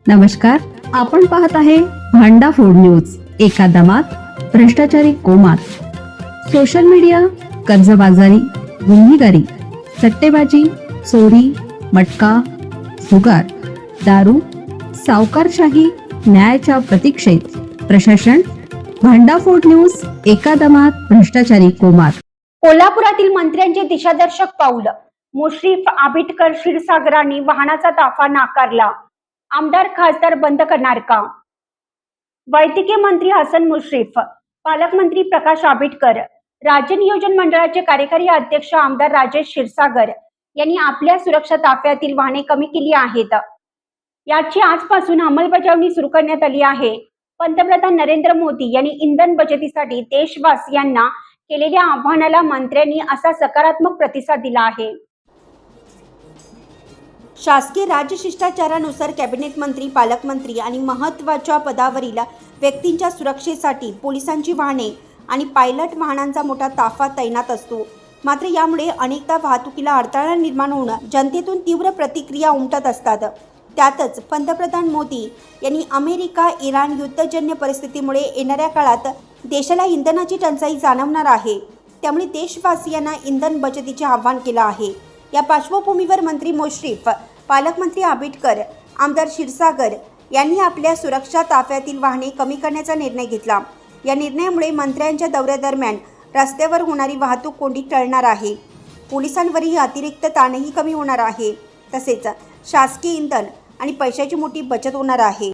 नमस्कार, आपण पाहत आहे भांडा फोड न्यूज. एका दमात भ्रष्टाचारी कोमात. सोशल मीडिया, कर्जबाजारी, गुन्हेगारी, सट्टेबाजी, चोरी, मटका, जुगार, दारू, सावकारशाही, न्यायाच्या प्रतीक्षेत प्रशासन. भांडाफोड न्यूज. एका दमात भ्रष्टाचारी कोमात. कोल्हापुरातील मंत्र्यांचे दिशादर्शक पाऊल. मुश्रीफ, आबिटकर, क्षीरसागरांनी वाहनाचा ताफा नाकारला. आमदार खासदार बंद करणार का? वैद्यकीय मंत्री हसन मुश्रीफ, पालकमंत्री प्रकाश आबिटकर, राज्य नियोजन मंडळाचे कार्यकारी अध्यक्ष आमदार राजेश क्षीरसागर यांनी आपल्या सुरक्षा ताफ्यातील वाहने कमी केली आहेत. याची आजपासून अंमलबजावणी सुरू करण्यात आली आहे. पंतप्रधान नरेंद्र मोदी यांनी इंधन बचतीसाठी देशवासियांना केलेल्या आव्हानाला मंत्र्यांनी असा सकारात्मक प्रतिसाद दिला आहे. शासकीय राजशिष्टाचारानुसार कॅबिनेट मंत्री, पालकमंत्री आणि महत्त्वाच्या पदावरील व्यक्तींच्या सुरक्षेसाठी पोलिसांची वाहने आणि पायलट वाहनांचा मोठा ताफा तैनात असतो. मात्र यामुळे अनेकदा वाहतुकीला अडथळा निर्माण होऊन जनतेतून तीव्र प्रतिक्रिया उमटत असतात. त्यातच पंतप्रधान मोदी यांनी अमेरिका इराण युद्धजन्य परिस्थितीमुळे येणाऱ्या काळात देशाला इंधनाची टंचाई जाणवणार आहे. त्यामुळे देशवासियांना इंधन बचतीचे आवाहन केलं आहे. या पार्श्वभूमीवर मंत्री मुश्रीफ, पालकमंत्री आबिटकर, आमदार क्षीरसागर यांनी आपल्या सुरक्षा ताफ्यातील वाहने कमी करण्याचा निर्णय घेतला. या निर्णयामुळे मंत्र्यांच्या दौऱ्यादरम्यान रस्त्यावर होणारी वाहतूक कोंडी टळणार आहे. पोलिसांवरही अतिरिक्त ताणही कमी होणार आहे. तसेच शासकीय इंधन आणि पैशाची मोठी बचत होणार आहे.